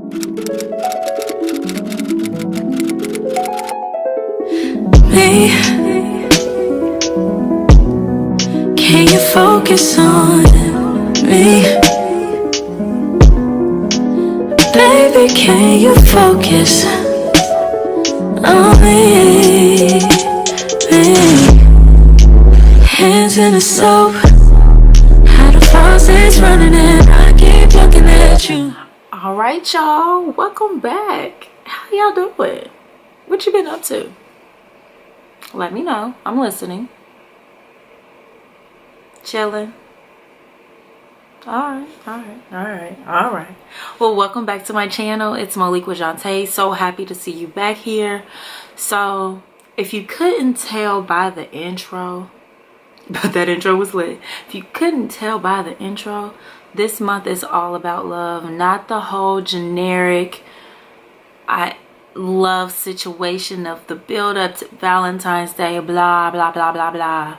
Me, can you focus on me? Baby, can you focus on me? Hands in the soap, how the faucet's running and I keep looking at you. All right, y'all, welcome back. How y'all doing? What you been up to? Let me know. I'm listening. Chilling. All right. Well, welcome back to my channel. It's MoliqueJuante. So happy to see you back here. So if you couldn't tell by the intro, but that intro was lit. If you couldn't tell by the intro, this month is all about love, not the whole generic love situation of the build up to Valentine's Day, blah blah blah blah blah.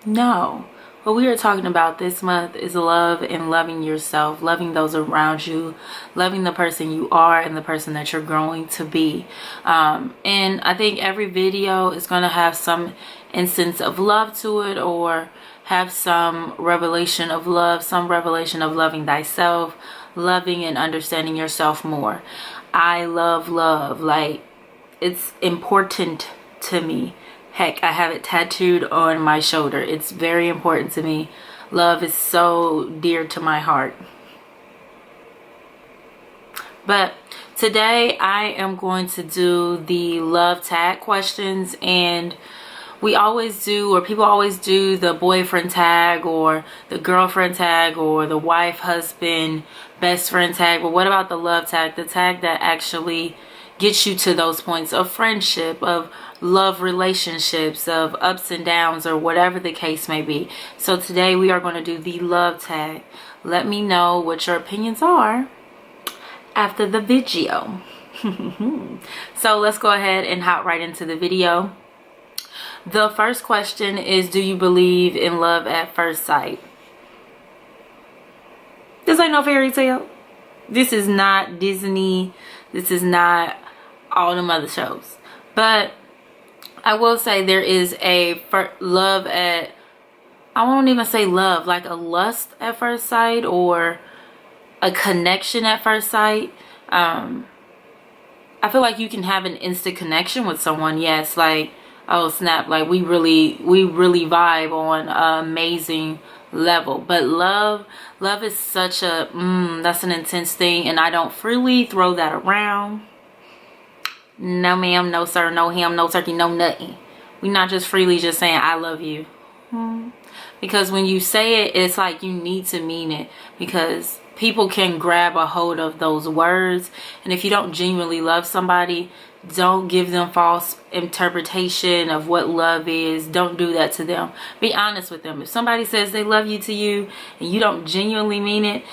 No, what we are talking about this month is love and loving yourself, loving those around you, loving the person you are and the person that you're growing to be. And I think every video is going to have some instance of love to it, or have some revelation of love, some revelation of loving thyself, loving and understanding yourself more. I love love. Like, it's important to me. Heck, I have it tattooed on my shoulder. It's very important to me. Love is so dear to my heart. But today I am going to do the love tag questions, and we always do, or people always do, the boyfriend tag or the girlfriend tag or the wife, husband, best friend tag. But what about the love tag? The tag that actually gets you to those points of friendship, of love relationships, of ups and downs, or whatever the case may be. So today we are going to do the love tag. Let me know what your opinions are after the video. So let's go ahead and hop right into the video. The first question is, do you believe in love at first sight? This ain't no fairy tale. This is not Disney. This is not all them other shows. But I will say there is a love at, I won't even say love, like a lust at first sight, or a connection at first sight. I feel like you can have an instant connection with someone. Yes, like, oh snap, like we really vibe on an amazing level. But love is such a that's an intense thing, and I don't freely throw that around. No ma'am, no sir, no ham, no turkey, no nothing. We not just freely just saying I love you. Because when you say it, it's like you need to mean it, because people can grab a hold of those words. And if you don't genuinely love somebody, don't give them false interpretation of what love is. Don't do that to them. Be honest with them. If somebody says they love you to you and you don't genuinely mean it,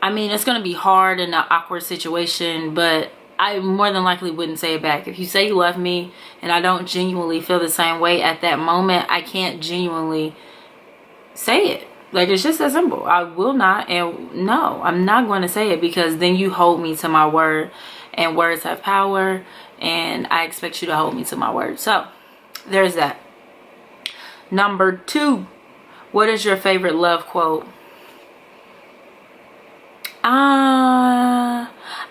I mean, it's going to be hard in an awkward situation, but I more than likely wouldn't say it back. If you say you love me and I don't genuinely feel the same way at that moment, I can't genuinely say it. Like, it's just that simple. I will not, and no, I'm not going to say it, because then you hold me to my word, and words have power, and I expect you to hold me to my word. So there's that. Number 2, what is your favorite love quote? I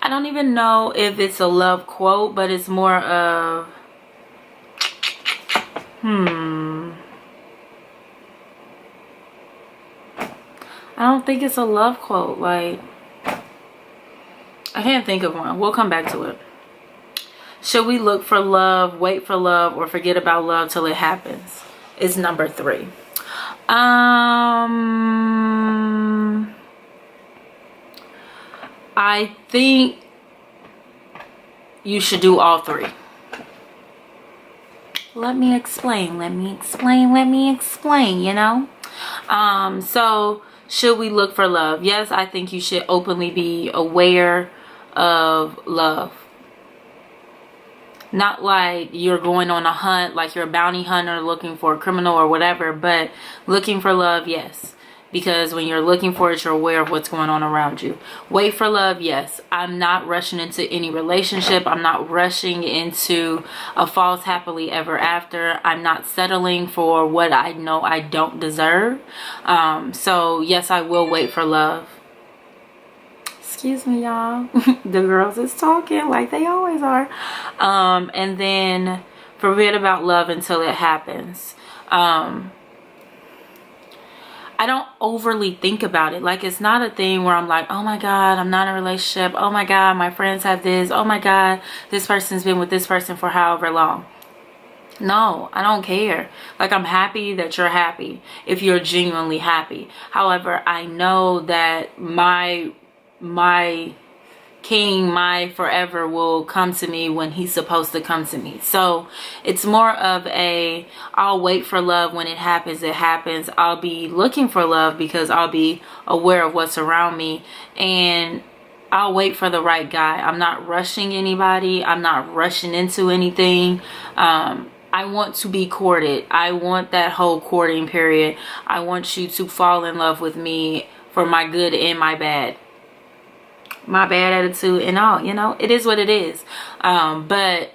don't even know if it's a love quote, but it's more of I don't think it's a love quote. Like, I can't think of one. We'll come back to it. Should we look for love, wait for love, or forget about love till it happens? Is number 3. I think you should do all 3. Let me explain, you know? So should we look for love? Yes, I think you should openly be aware of love. Not like you're going on a hunt, like you're a bounty hunter looking for a criminal or whatever, but looking for love, yes. because when you're looking for it, you're aware of what's going on around you. Wait for love, yes. I'm not rushing into any relationship. I'm not rushing into a false happily ever after. I'm not settling for what I know I don't deserve. So yes, I will wait for love. Excuse me, y'all. The girls is talking like they always are. And then forget about love until it happens. I don't overly think about it. Like, it's not a thing where I'm like, oh my God, I'm not in a relationship. Oh my God, my friends have this. Oh my God, this person's been with this person for however long. No, I don't care. Like, I'm happy that you're happy if you're genuinely happy. However, I know that my king, my forever will come to me when he's supposed to come to me. So it's more of I'll wait for love. When it happens, it happens. I'll be looking for love because I'll be aware of what's around me, and I'll wait for the right guy. I'm not rushing anybody. I'm not rushing into anything. I want to be courted. I want that whole courting period. I want you to fall in love with me for my good and my bad. My bad attitude and all, you know, it is what it is. But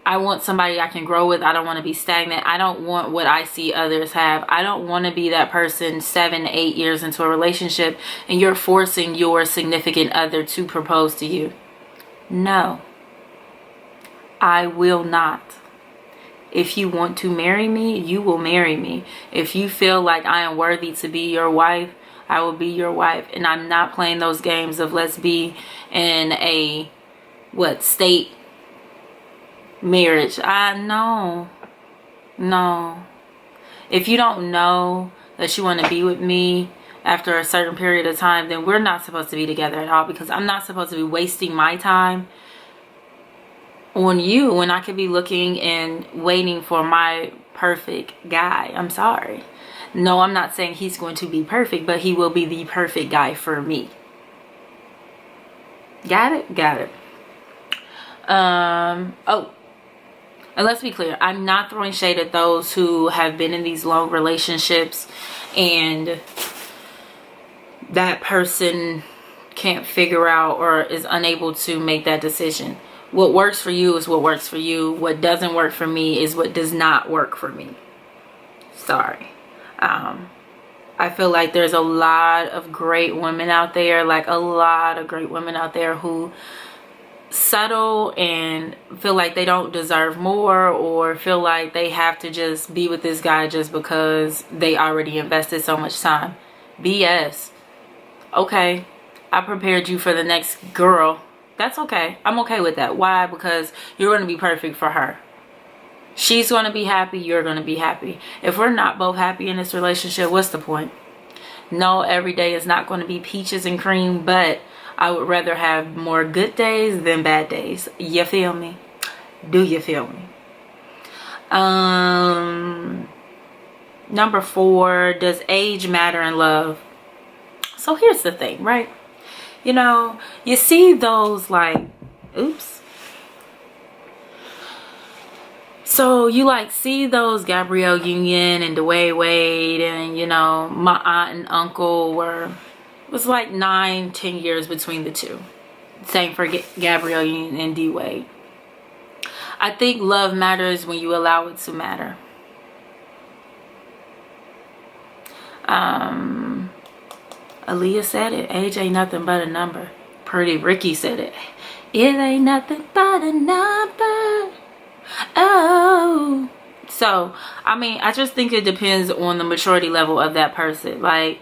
I want somebody I can grow with. I don't want to be stagnant. I don't want what I see others have. I don't want to be that person 7-8 years into a relationship and you're forcing your significant other to propose to you. No, I will not. If you want to marry me, you will marry me. If you feel like I am worthy to be your wife, I will be your wife. And I'm not playing those games of let's be in a state marriage. No. If you don't know that you want to be with me after a certain period of time, then we're not supposed to be together at all, because I'm not supposed to be wasting my time on you when I could be looking and waiting for my perfect guy. I'm sorry. No, I'm not saying he's going to be perfect, but he will be the perfect guy for me. Got it? Got it. Oh, and let's be clear. I'm not throwing shade at those who have been in these long relationships and that person can't figure out or is unable to make that decision. What works for you is what works for you. What doesn't work for me is what does not work for me. Sorry. I feel like there's a lot of great women out there, who settle and feel like they don't deserve more, or feel like they have to just be with this guy just because they already invested so much time. BS. Okay, I prepared you for the next girl. That's okay. I'm okay with that. Why? Because you're going to be perfect for her. She's going to be happy. You're going to be happy. If we're not both happy in this relationship, what's the point? No, every day is not going to be peaches and cream, but I would rather have more good days than bad days. You feel me? Do you feel me? Number 4, does age matter in love? So here's the thing, right? You know, you see those oops. So you see those Gabrielle Union and Dwayne Wade, and you know, my aunt and uncle was 9-10 years between the two. Same for Gabrielle Union and D Wade. I think love matters when you allow it to matter. Aaliyah said it. Age ain't nothing but a number. Pretty Ricky said it. It ain't nothing but a number. Oh. So, I mean, I just think it depends on the maturity level of that person. Like,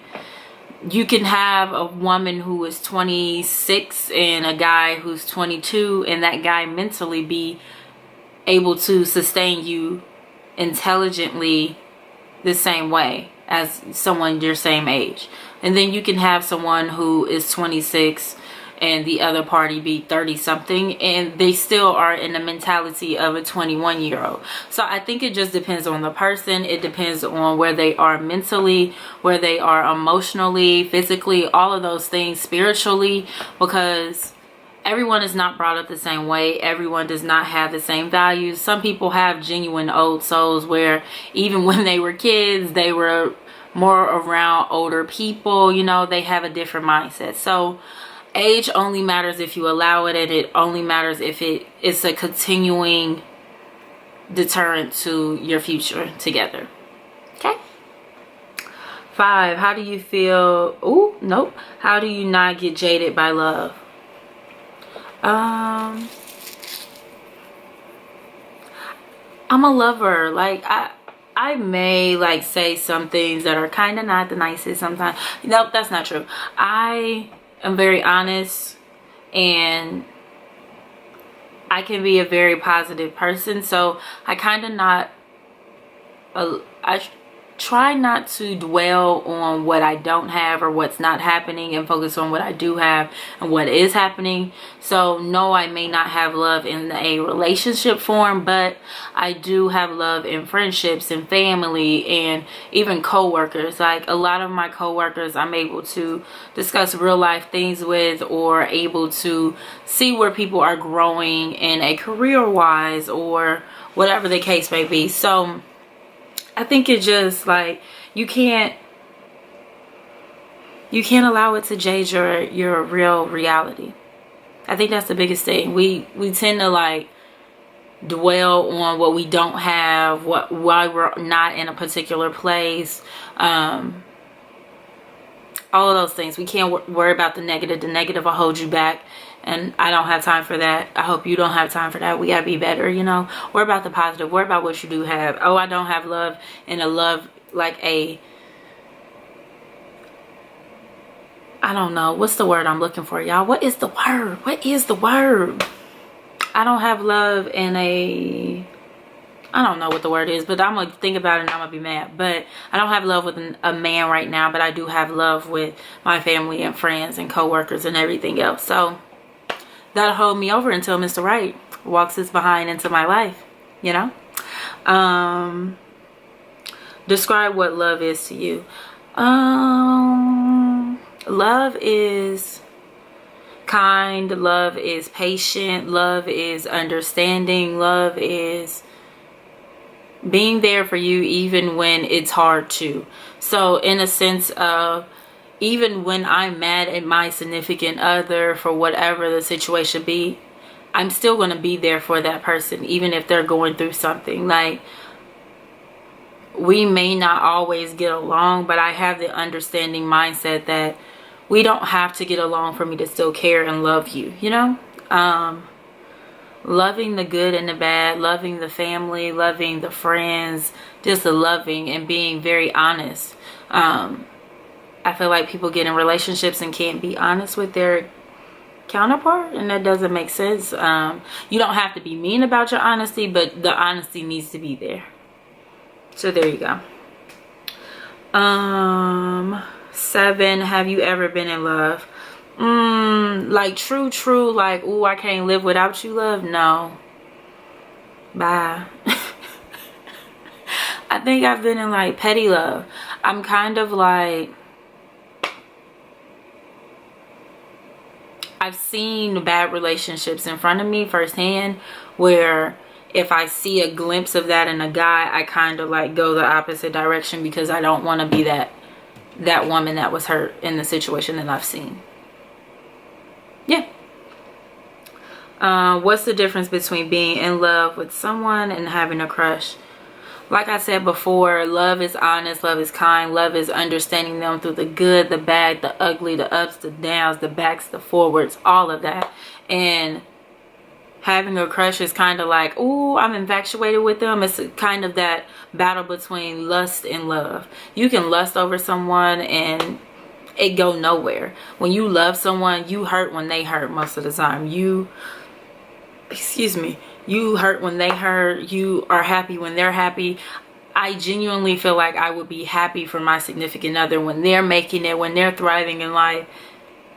you can have a woman who is 26 and a guy who's 22, and that guy mentally be able to sustain you intelligently the same way as someone your same age. And then you can have someone who is 26 and the other party be 30 something, and they still are in the mentality of a 21-year-old. So I think it just depends on the person. It depends on where they are mentally, where they are emotionally, physically, all of those things, spiritually, because everyone is not brought up the same way. Everyone does not have the same values. Some people have genuine old souls where even when they were kids, they were more around older people, you know, they have a different mindset. So age only matters if you allow it, and it only matters if it's a continuing deterrent to your future together. Okay. 5, how do you feel? Oh, nope. How do you not get jaded by love? I'm a lover. Like, I may like say some things that are kind of not the nicest sometimes. Nope, that's not true. I am very honest, and I can be a very positive person. So I kind of not, I try not to dwell on what I don't have or what's not happening, and focus on what I do have and what is happening. So no, I may not have love in a relationship form, but I do have love in friendships and family and even co-workers. Like, a lot of my co-workers I'm able to discuss real life things with, or able to see where people are growing in a career wise, or whatever the case may be. So I think it's just like, you can't allow it to jade your real reality. I think that's the biggest thing. We tend to like dwell on what we don't have, why we're not in a particular place, all of those things. We can't worry about the negative. The negative will hold you back, and I don't have time for that. I hope you don't have time for that. We gotta be better, you know. Worry about the positive. Worry about what you do have. Oh, I don't have love, and a love like a, I don't know, what's the word I'm looking for, y'all? What is the word? What is the word? I don't have love in a, I don't know what the word is, but I'm gonna think about it and I'm gonna be mad. But I don't have love with a man right now, but I do have love with my family and friends and co-workers and everything else. So that'll hold me over until Mr. Right walks his behind into my life, you know. Describe what love is to you. Love is kind, love is patient, love is understanding, love is being there for you even when it's hard to. So in a sense of, even when I'm mad at my significant other for whatever the situation be, I'm still going to be there for that person, even if they're going through something. Like, we may not always get along, but I have the understanding mindset that we don't have to get along for me to still care and love you, you know? Loving the good and the bad, loving the family, loving the friends, just the loving and being very honest. I feel like people get in relationships and can't be honest with their counterpart, and that doesn't make sense. You don't have to be mean about your honesty, but the honesty needs to be there. So there you go. 7, have you ever been in love? Like true, like, ooh, I can't live without you love? No. Bye. I think I've been in like petty love. I'm kind of like, I've seen bad relationships in front of me firsthand, where if I see a glimpse of that in a guy, I kind of like go the opposite direction, because I don't want to be that woman that was hurt in the situation that I've seen. Yeah. What's the difference between being in love with someone and having a crush? Like I said before, love is honest, love is kind, love is understanding them through the good, the bad, the ugly, the ups, the downs, the backs, the forwards, all of that. And having a crush is kind of like, ooh, I'm infatuated with them. It's kind of that battle between lust and love. You can lust over someone and it go nowhere. When you love someone, you hurt when they hurt most of the time. You hurt when they hurt. You are happy when they're happy. I genuinely feel like I would be happy for my significant other when they're making it, when they're thriving in life.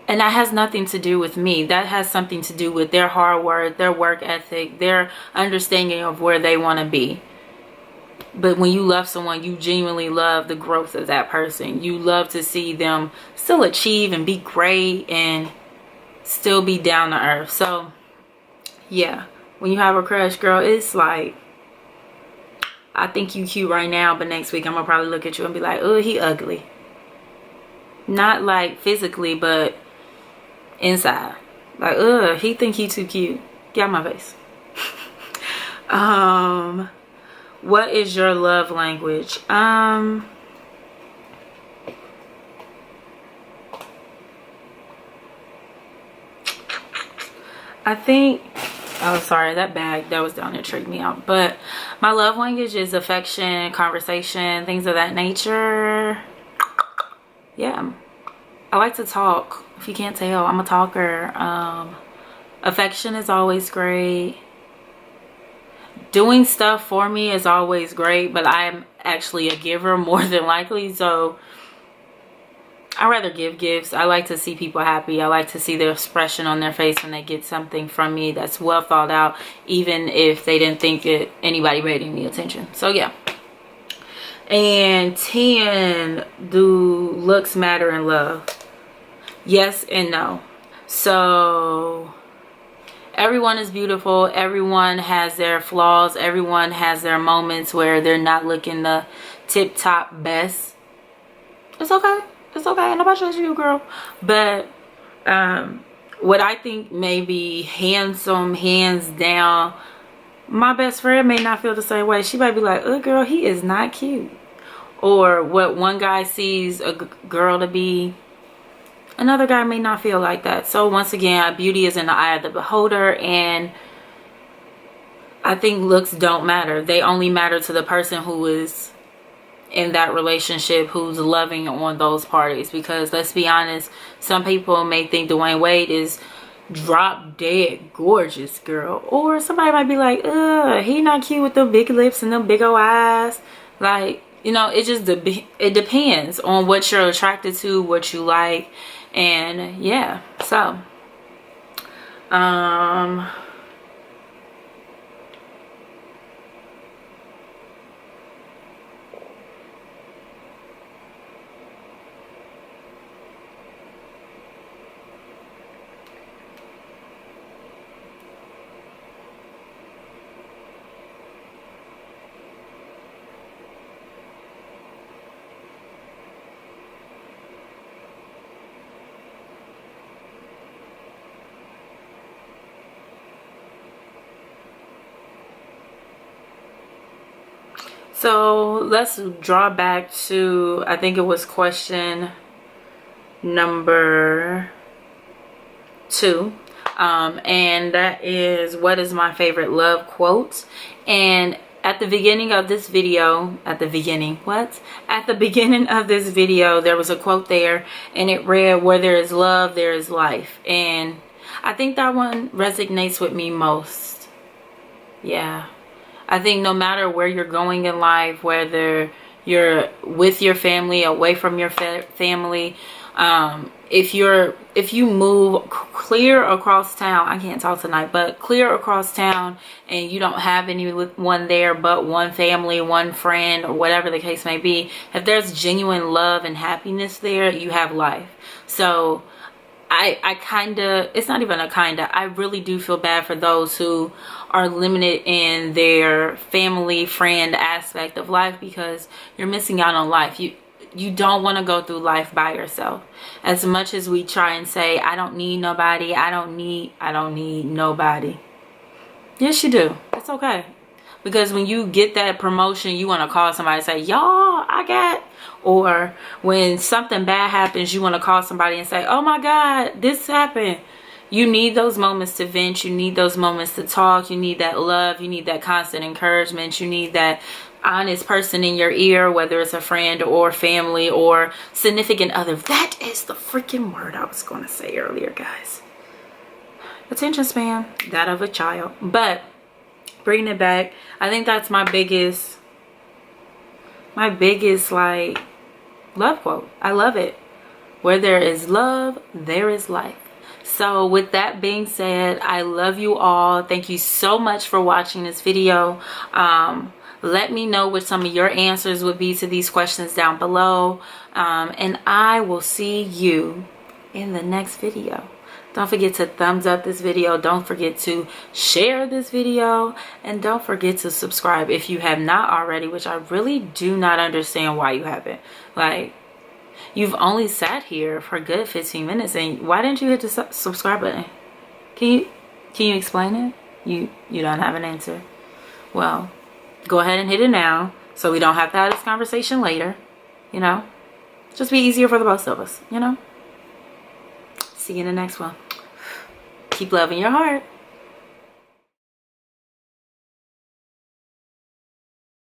And that has nothing to do with me. That has something to do with their hard work, their work ethic, their understanding of where they want to be. But when you love someone, you genuinely love the growth of that person. You love to see them still achieve and be great and still be down to earth. So, yeah. When you have a crush, girl, it's like, I think you cute right now, but next week I'm gonna probably look at you and be like, oh, he ugly. Not like physically, but inside. Like, ugh, he think he too cute. Get out my face. What is your love language? I think, oh, sorry, that bag that was down there tricked me out. But my love language is affection, conversation, things of that nature. Yeah, I like to talk. If you can't tell, I'm a talker. Affection is always great. Doing stuff for me is always great, but I'm actually a giver more than likely, so I rather give gifts. I like to see people happy. I like to see the expression on their face when they get something from me that's well thought out, even if they didn't think that anybody paid any attention. So yeah. And 10, do looks matter in love? Yes and no. So everyone is beautiful. Everyone has their flaws. Everyone has their moments where they're not looking the tip top best. It's okay. It's okay. Nobody judges you, girl. But what I think may be handsome, hands down, my best friend may not feel the same way. She might be like, oh, girl, he is not cute. Or what one guy sees a girl to be, another guy may not feel like that. So once again, beauty is in the eye of the beholder, and I think looks don't matter. They only matter to the person who is in that relationship, who's loving on those parties. Because let's be honest, some people may think Dwayne Wade is drop dead gorgeous, girl, or somebody might be like, ugh, he not cute with the big lips and them big old eyes. Like, you know, it just it depends on what you're attracted to, what you like. And yeah, so let's draw back to, I think it was question number 2. And that is, what is my favorite love quote? And at the beginning of this video, at the beginning of this video, there was a quote there, and it read, where there is love, there is life. And I think that one resonates with me most. Yeah. I think no matter where you're going in life, whether you're with your family, away from your family, if you move clear across town, I can't talk tonight, but clear across town, and you don't have anyone there but one family, one friend, or whatever the case may be, if there's genuine love and happiness there, you have life. So I kinda, it's not even a kinda, I really do feel bad for those who are limited in their family friend aspect of life, because you're missing out on life. You don't want to go through life by yourself. As much as we try and say, I don't need nobody, I don't need nobody. Yes, you do. It's okay. Because when you get that promotion, you want to call somebody and say, y'all, I got. Or when something bad happens, you want to call somebody and say, oh my God, this happened. You need those moments to vent. You need those moments to talk. You need that love. You need that constant encouragement. You need that honest person in your ear, whether it's a friend or family or significant other. That is the freaking word I was going to say earlier, guys. Attention span, that of a child. But bringing it back, I think that's my biggest like love quote. I love it. Where there is love, there is life. So with that being said, I love you all. Thank you so much for watching this video. Let me know what some of your answers would be to these questions down below. And I will see you in the next video. Don't forget to thumbs up this video. Don't forget to share this video. And don't forget to subscribe if you have not already, which I really do not understand why you haven't. Like, you've only sat here for a good 15 minutes, and why didn't you hit the subscribe button? Can you explain it? You don't have an answer. Well, go ahead and hit it now so we don't have to have this conversation later. You know, just be easier for the both of us, you know. See you in the next one. Keep loving your heart.